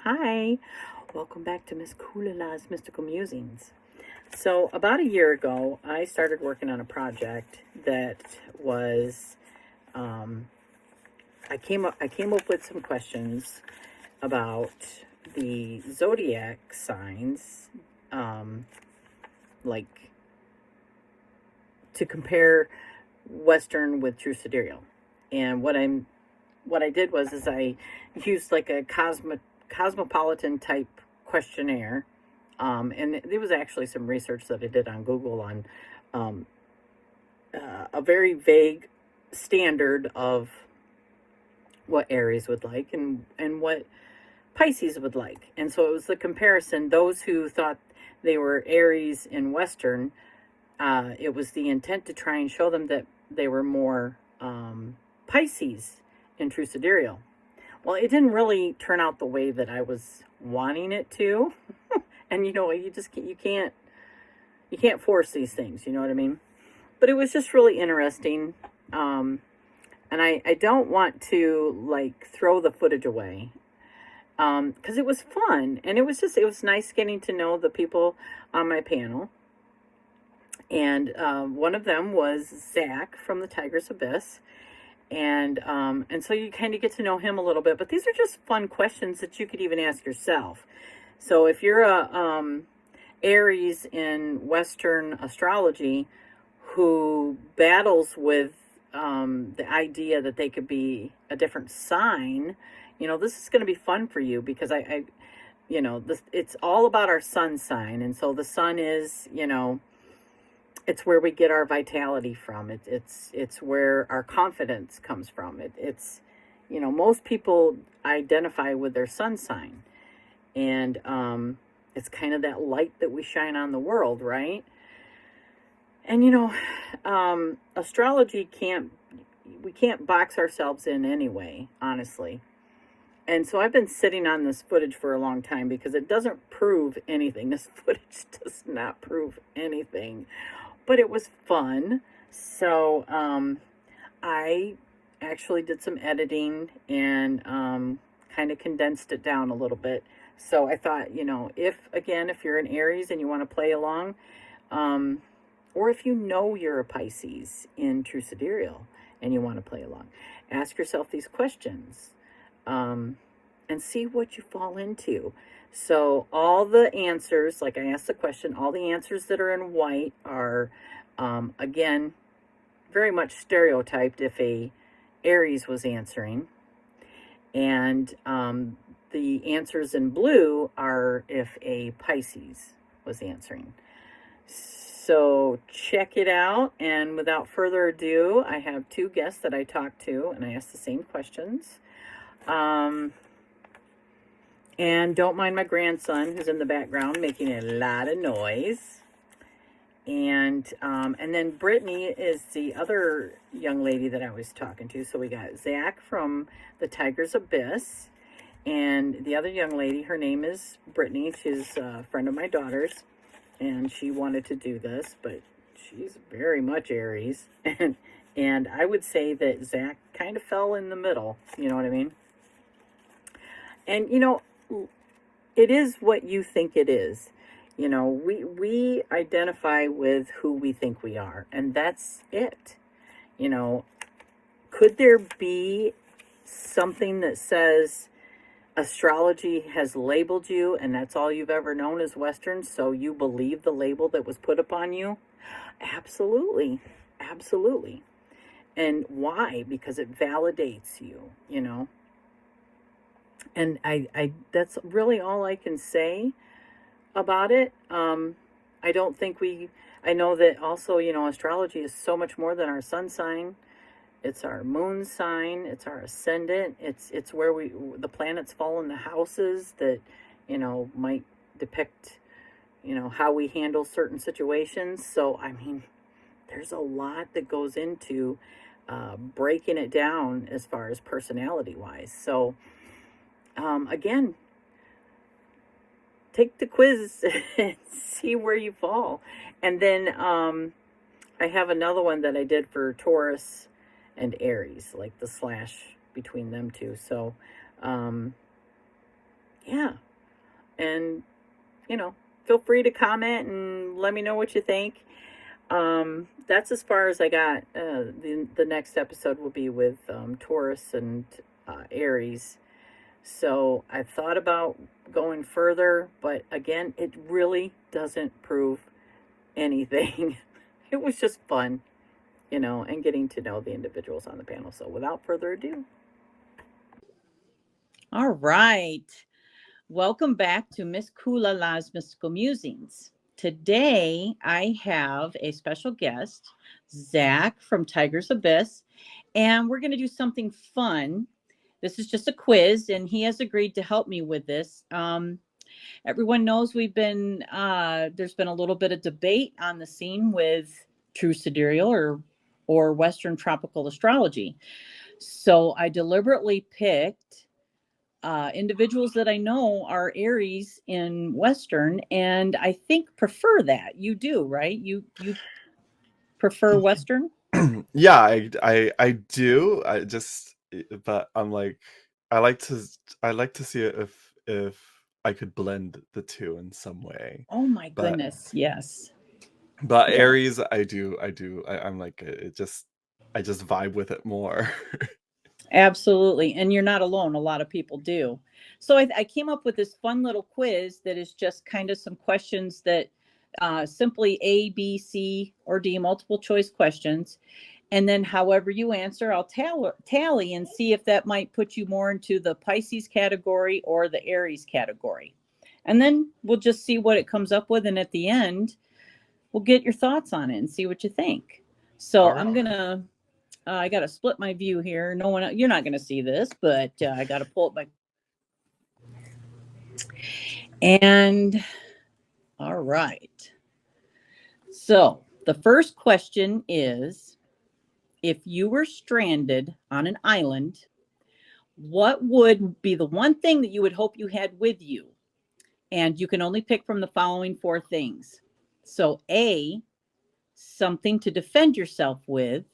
Hi, welcome back to Miss Kulala's Mystical Musings. So, about a year ago, I started working on a project that was, um, I came up with some questions about the zodiac signs, um, like to compare Western with True Sidereal. And what I did was is I used like a cosmopolitan type questionnaire, and there was actually some research that I did on Google on um, a very vague standard of what Aries would like and what Pisces would like, and so it was the comparison. Those who thought they were Aries in Western, it was the intent to try and show them that they were more Pisces in True Sidereal. Well, it didn't really turn out the way that I was wanting it to. And you just you can't force these things, you know what I mean? But it was just really interesting. And I don't want to like throw the footage away. Because it was fun and it was nice getting to know the people on my panel. And one of them was Zach from the Tiger's Abyss, and so you kind of get to know him a little bit. But these are just fun questions that you could even ask yourself. So if you're a Aries in Western astrology who battles with the idea that they could be a different sign, this is going to be fun for you because it's all about our sun sign, and so the sun is, it's where we get our vitality from. It's where our confidence comes from. It's most people identify with their sun sign, and it's kind of that light that we shine on the world, right? And astrology we can't box ourselves in anyway, honestly. And so I've been sitting on this footage for a long time because it doesn't prove anything. This footage does not prove anything, but it was fun. So I actually did some editing and kind of condensed it down a little bit. So I thought, if you're an Aries and you want to play along, or if you're a Pisces in True Sidereal and you want to play along, ask yourself these questions and see what you fall into. So all the answers, like I asked the question, all the answers that are in white are, again, very much stereotyped if a Aries was answering. And the answers in blue are if a Pisces was answering. So check it out. And without further ado, I have two guests that I talked to, and I asked the same questions. And don't mind my grandson who's in the background making a lot of noise. And then Brittany is the other young lady that I was talking to. So we got Zach from the Tiger's Abyss, and the other young lady, her name is Brittany. She's a friend of my daughter's, and she wanted to do this, but she's very much Aries. And I would say that Zach kind of fell in the middle, you know what I mean? And, it is what you think it is. We identify with who we think we are, and that's it. Could there be something that says astrology has labeled you and that's all you've ever known as Western, so you believe the label that was put upon you? Absolutely. Absolutely. And why? Because it validates you. And I that's really all I can say about it. I don't think I know that also, astrology is so much more than our sun sign. It's our moon sign, it's our ascendant, it's where the planets fall in the houses that, might depict, how we handle certain situations. So, I mean, there's a lot that goes into breaking it down as far as personality wise. So, again, take the quiz and see where you fall. And then I have another one that I did for Taurus and Aries, like the slash between them two. So, Yeah. And, you know, feel free to comment and let me know what you think. That's as far as I got. The next episode will be with Taurus and Aries. So I thought about going further, but again, it really doesn't prove anything. It was just fun, and getting to know the individuals on the panel. So without further ado. All right. Welcome back to Miss Kulala's Mystical Musings. Today I have a special guest, Zach from Tiger's Abyss, and we're going to do something fun. This is just a quiz, and he has agreed to help me with this. Everyone knows there's been a little bit of debate on the scene with true sidereal or Western tropical astrology. So I deliberately picked individuals that I know are Aries in Western, and I think prefer that. You do, right? You prefer Western? Yeah, I do. But I'm like, I like to I like to see if I could blend the two in some way. Oh my But goodness, yes. but Yeah. Aries, I'm like I just vibe with it more. Absolutely. And you're not alone. A lot of people do. So I came up with this fun little quiz that is just kind of some questions that simply A, B, C, or D, multiple choice questions. And then however you answer, I'll tally and see if that might put you more into the Pisces category or the Aries category. And then we'll just see what it comes up with. And at the end, we'll get your thoughts on it and see what you think. So All right. I got to split my view here. No one, you're not going to see this, but I got to pull up my. And all right. So the first question is, if you were stranded on an island, what would be the one thing that you would hope you had with you? And you can only pick from the following four things. So A, something to defend yourself with.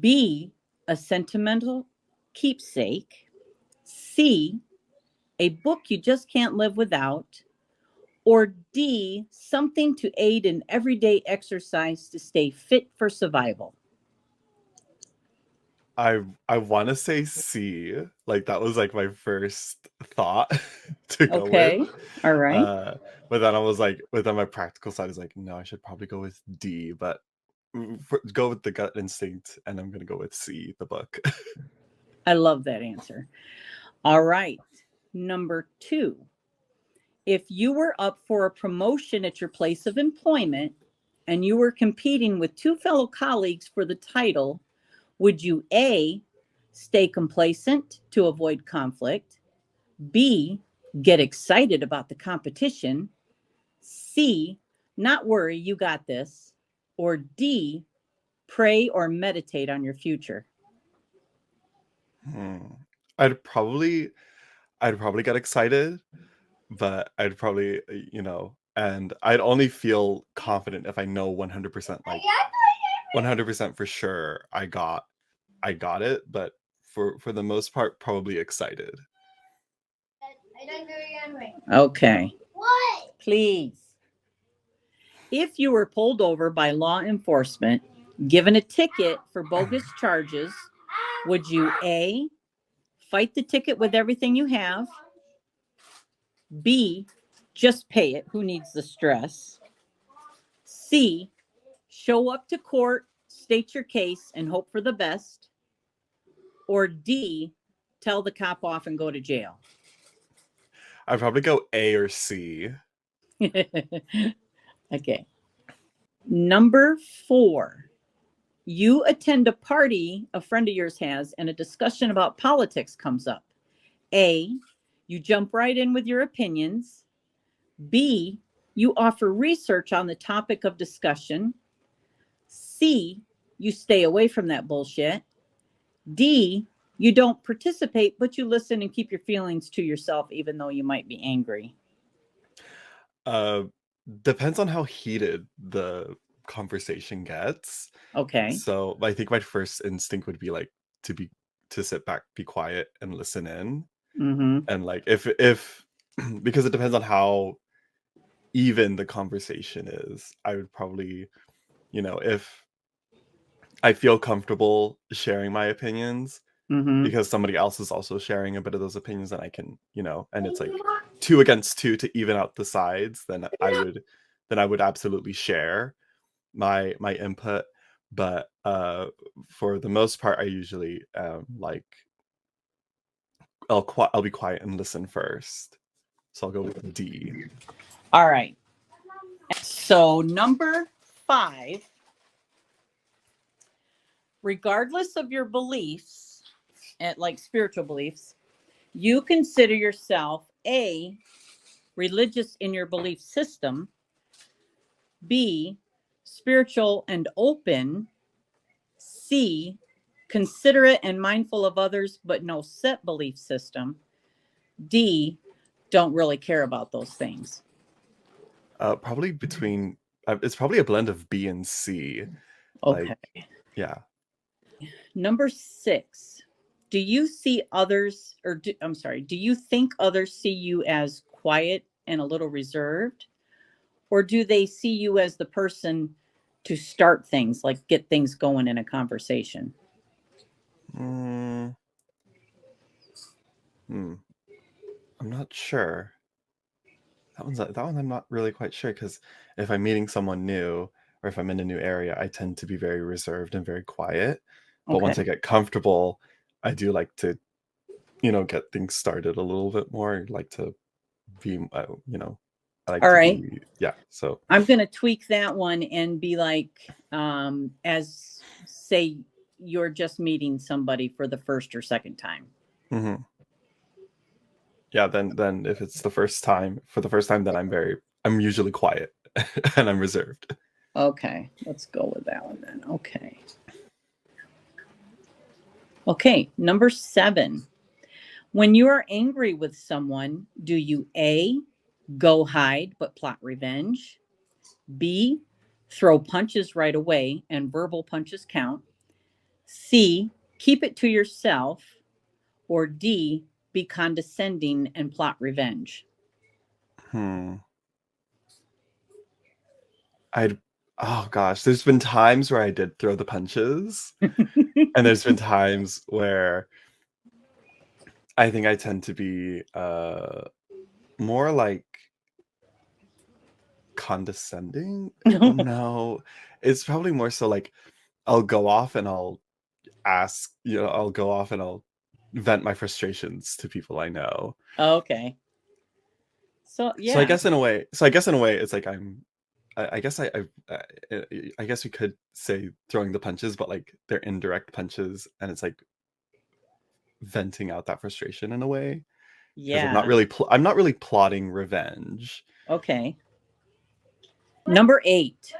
B, a sentimental keepsake. C, a book you just can't live without. Or D, something to aid in everyday exercise to stay fit for survival. I want to say C. Like that was like my first thought to go with. Okay. All right. Uh, but then I was like, but then my practical side is like, no, I should probably go with D. But go with the gut instinct, and I'm gonna go with C, the book. I love that answer. All right. Number two, if you were up for a promotion at your place of employment and you were competing with two fellow colleagues for the title, would you A, stay complacent to avoid conflict? B, get excited about the competition? C, not worry, you got this? Or D, pray or meditate on your future? Hmm. I'd probably I'd probably get excited, but I'd probably and I'd only feel confident if I know 100% like 100% for sure I got it, but for the most part probably excited. Okay. What? Please. If you were pulled over by law enforcement, given a ticket for bogus charges, would you A, fight the ticket with everything you have? B, just pay it. Who needs the stress? C, show up to court, state your case, and hope for the best? Or D, tell the cop off and go to jail? I'd probably go A or C. Okay. Number four, you attend a party a friend of yours has, and a discussion about politics comes up. A, you jump right in with your opinions. B, you offer research on the topic of discussion. C, you stay away from that bullshit. D, you don't participate, but you listen and keep your feelings to yourself, even though you might be angry. Uh, Depends on how heated the conversation gets. Okay. So I think my first instinct would be like to be to sit back, be quiet, and listen in. Mm-hmm. And like if because it depends on how even the conversation is, I would probably, if I feel comfortable sharing my opinions Mm-hmm. because somebody else is also sharing a bit of those opinions, and I can, and it's like 2 against 2 to even out the sides, then I would absolutely share my input. But for the most part, I usually like I'll be quiet and listen first. So I'll go with D. All right. So number 5, regardless of your beliefs, like spiritual beliefs, you consider yourself A, religious in your belief system, B, spiritual and open, C, considerate and mindful of others, but no set belief system, D, don't really care about those things. Probably between. It's probably a blend of B and C. Okay. Like, yeah. Number 6, do you see others, do you think others see you as quiet and a little reserved? Or do they see you as the person to start things, like get things going in a conversation? Mm, hmm. I'm not sure. That one I'm not really quite sure, because if I'm meeting someone new or if I'm in a new area, I tend to be very reserved and very quiet. But Okay. once I get comfortable, I do like to, get things started a little bit more. I like to be, I like All to right. be, yeah. So, I'm going to tweak that one and be like, as say you're just meeting somebody for the first or second time. mhm. Yeah. Then if it's for the first time, then I'm usually quiet and I'm reserved. Okay. Let's go with that one then. Okay. Okay. Number 7. When you are angry with someone, do you A, go hide but plot revenge? B, throw punches right away and verbal punches count? C, keep it to yourself? Or D, be condescending and plot revenge? Hmm. I'd Oh gosh, there's been times where I did throw the punches, and there's been times where I think I tend to be more like condescending. No, it's probably more so like I'll go off and I'll go off and I'll vent my frustrations to people I know. Okay. So, So I yeah. guess in a way, it's like I guess I guess we could say throwing the punches, but like they're indirect punches, and it's like venting out that frustration in a way, because Yeah. I'm not really plotting revenge. Okay. Number 8.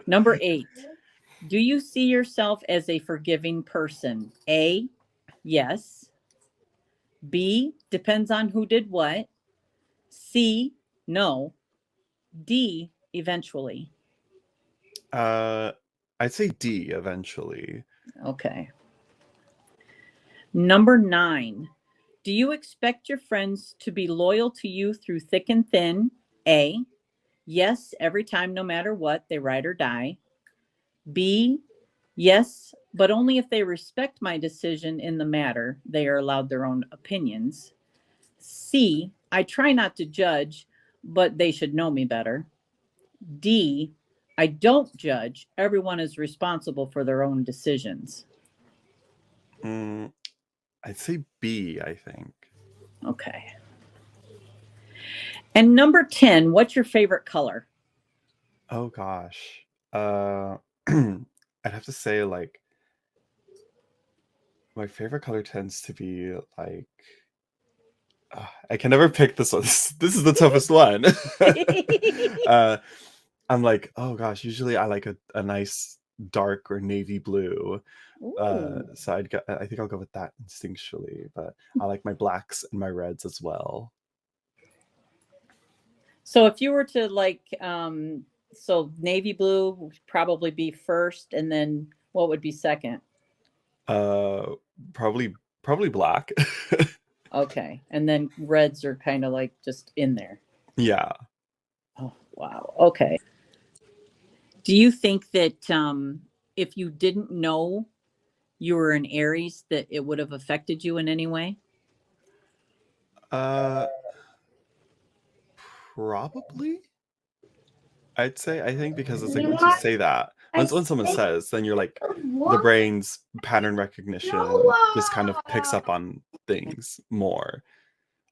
Number 8. Do you see yourself as a forgiving person? A, yes. B, depends on who did what. C, no. D, eventually. Uh, I'd say D eventually. Okay. Number 9. Do you expect your friends to be loyal to you through thick and thin? A, yes, every time, no matter what, they ride or die. B, yes, but only if they respect my decision in the matter. They are allowed their own opinions. C, I try not to judge, but they should know me better. D, I don't judge. Everyone is responsible for their own decisions. Mm, I'd say B, I think. Okay. And number 10, what's your favorite color? Oh gosh. I'd have to say, like, my favorite color tends to be like, I can never pick this one. This is the toughest one. uh, I'm like, oh gosh, usually I like a nice dark or navy blue. Ooh. So I think I'll go with that instinctually, but I like my blacks and my reds as well. So if you were to like, so navy blue would probably be first, and then what would be second? Uh, probably black. Okay. And then reds are kind of like just in there. Yeah. Oh, wow. Okay. Do you think that if you didn't know you were an Aries, that it would have affected you in any way? Uh, Probably. I'd say, I think, because it's like once you say that, once someone says, then you're like, the brain's pattern recognition just kind of picks up on things more.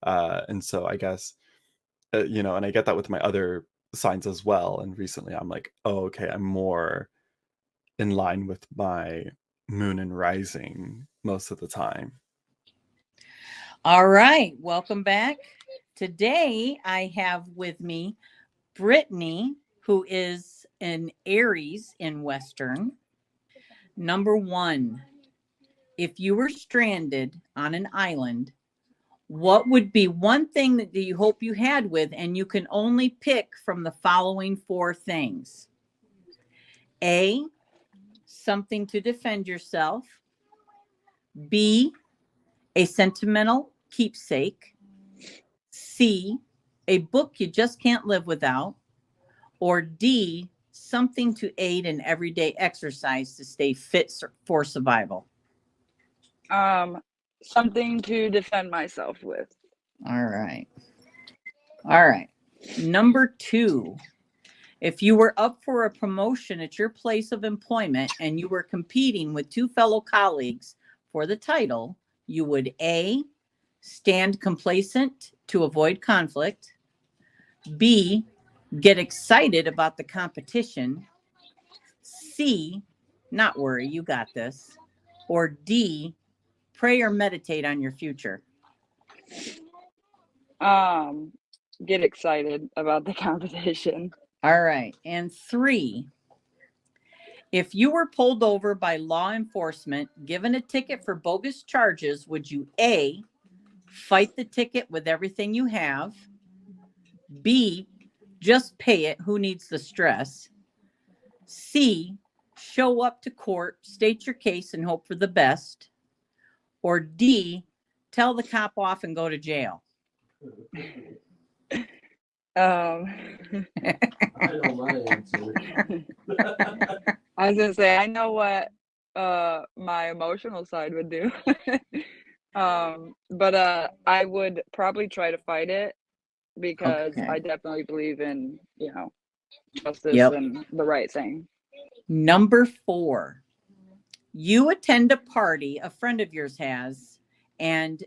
And so I guess, and I get that with my other signs as well. And recently I'm like, oh, okay, I'm more in line with my moon and rising most of the time. All right. Welcome back. Today I have with me Brittany, who is an Aries in Western. Number one, if you were stranded on an island, what would be one thing that you hope you had with, and you can only pick from the following four things? A, something to defend yourself. B, a sentimental keepsake. C, a book you just can't live without. Or D, something to aid in everyday exercise to stay fit for survival. Something to defend myself with. All right. All right. Number two, if you were up for a promotion at your place of employment and you were competing with two fellow colleagues for the title, you would A, stand complacent to avoid conflict. B, get excited about the competition. C, not worry, you got this. Or D, pray or meditate on your future. Get excited about the competition. All right. And three, if you were pulled over by law enforcement, given a ticket for bogus charges, would you A, fight the ticket with everything you have? B, just pay it. Who needs the stress? C, show up to court, state your case, and hope for the best? Or D, tell the cop off and go to jail? I know my answer. I was gonna say, I know what my emotional side would do. But I would probably try to fight it because Okay. I definitely believe in, justice Yep. and the right thing. Number four, you attend a party a friend of yours has, and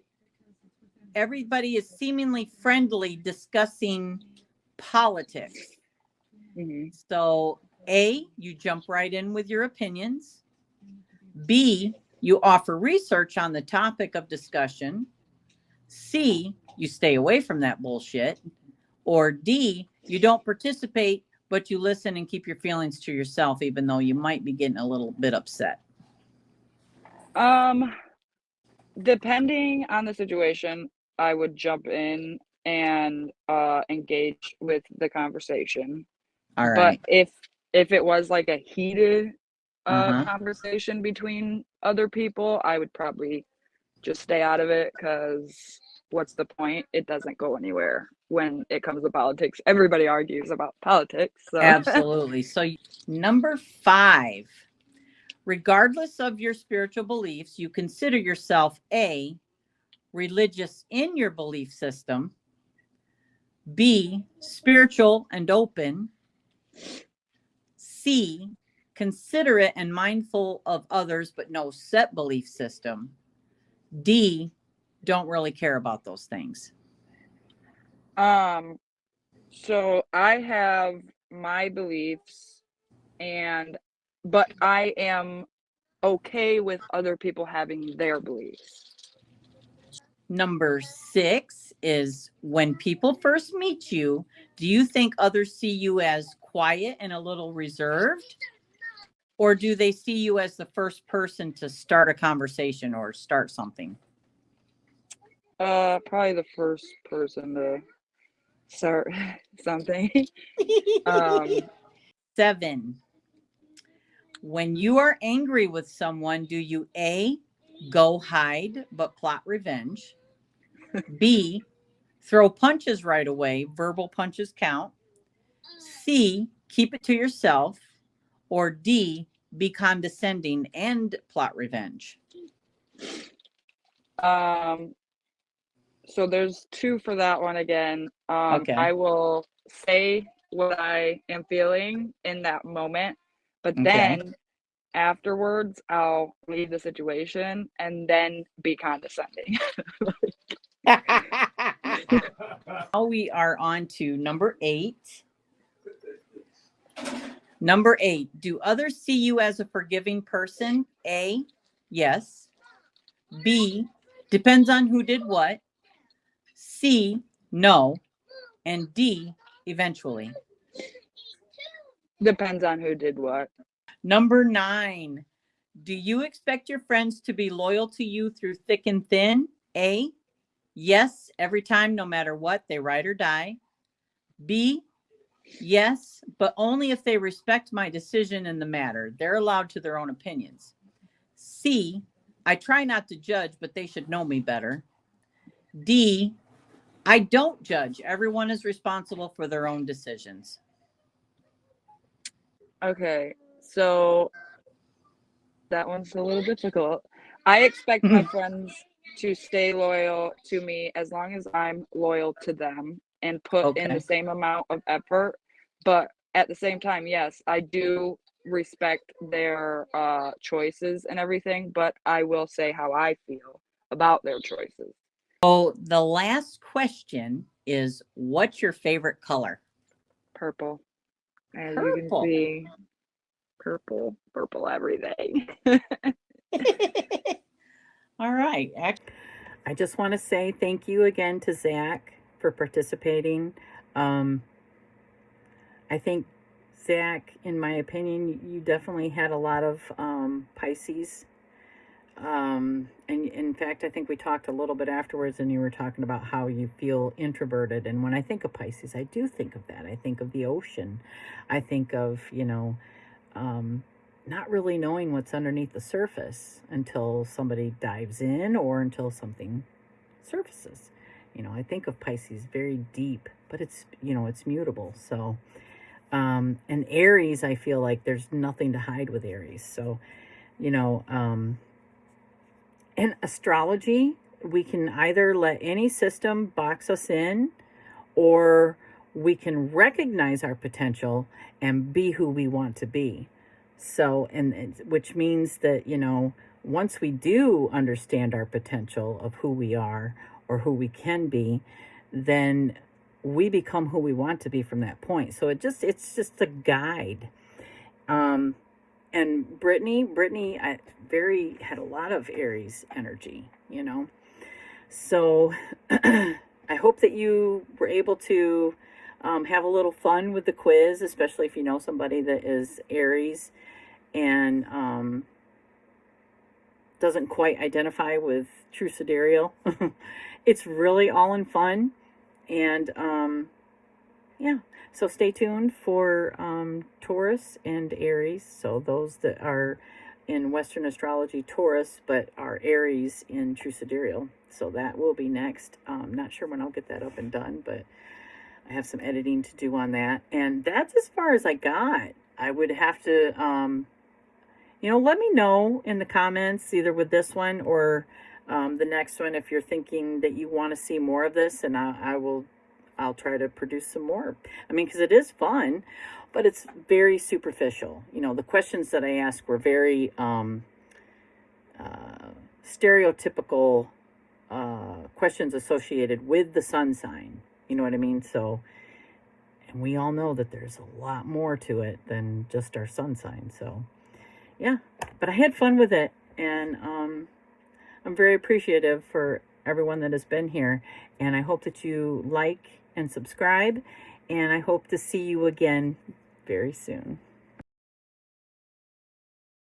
everybody is seemingly friendly discussing politics. Mm-hmm. So, A, you jump right in with your opinions. B, you offer research on the topic of discussion. C, you stay away from that bullshit. Or D, you don't participate, but you listen and keep your feelings to yourself, even though you might be getting a little bit upset. Depending on the situation, I would jump in and engage with the conversation. All But right. if it was like a heated Uh-huh. conversation between other people, I would probably just stay out of it because what's the point? It doesn't go anywhere when it comes to politics. Everybody argues about politics. So Absolutely. So, number five, regardless of your spiritual beliefs, you consider yourself A, religious in your belief system. B, spiritual and open. C, considerate and mindful of others, but no set belief system. D, don't really care about those things. so I have my beliefs but I am okay with other people having their beliefs. Number six is when people first meet you, do you think others see you as quiet and a little reserved? Or do they see you as the first person to start a conversation or start something? Probably the first person to start something. Seven, when you are angry with someone, do you A, go hide but plot revenge? B, throw punches right away. Verbal punches count. C, keep it to yourself. Or D, be condescending and plot revenge. So there's two for that one again. Okay. I will say what I am feeling in that moment, but Okay. then afterwards I'll leave the situation and then be condescending. Now we are on to number 8. Number 8, do others see you as a forgiving person? A, yes. B, depends on who did what. C, no. And D, eventually. Depends on who did what. Number 9, do you expect your friends to be loyal to you through thick and thin? A, yes, every time, no matter what, they ride or die. B, yes, but only if they respect my decision in the matter. They're allowed to their own opinions. C, I try not to judge, but they should know me better. D, I don't judge. Everyone is responsible for their own decisions. Okay, so that one's a little difficult. I expect my friends to stay loyal to me as long as I'm loyal to them and put in the same amount of effort. But at the same time, yes, I do respect their choices and everything, but I will say how I feel about their choices. So the last question is, what's your favorite color? Purple. As Purple. you can see, purple everything. All right. I just want to say thank you again to Zach for participating. I think, Zach, in my opinion, you definitely had a lot of Pisces. And in fact, I think we talked a little bit afterwards, and you were talking about how you feel introverted. And when I think of Pisces, I do think of that. I think of the ocean. I think of, not really knowing what's underneath the surface until somebody dives in or until something surfaces. I think of Pisces very deep, but it's mutable. So, and Aries, I feel like there's nothing to hide with Aries. So, in astrology, we can either let any system box us in, or we can recognize our potential and be who we want to be. So, and which means that, once we do understand our potential of who we are or who we can be, then we become who we want to be from that point. So it's just a guide. And Brittany, had a lot of Aries energy, So I hope that you were able to have a little fun with the quiz, especially if you know somebody that is Aries and doesn't quite identify with true sidereal. It's really all in fun. And yeah, so stay tuned for Taurus and Aries. So those that are in Western astrology, Taurus, but are Aries in true sidereal. So that will be next. Not sure when I'll get that up and done, but I have some editing to do on that. And that's as far as I got. I would have to, let me know in the comments, either with this one or the next one, if you're thinking that you want to see more of this, and I'll try to produce some more. I mean, because it is fun, but it's very superficial. The questions that I asked were very stereotypical questions associated with the sun sign. You know what I mean? So, and we all know that there's a lot more to it than just our sun sign. So, yeah, but I had fun with it, and I'm very appreciative for everyone that has been here, and I hope that you like and subscribe, and I hope to see you again very soon.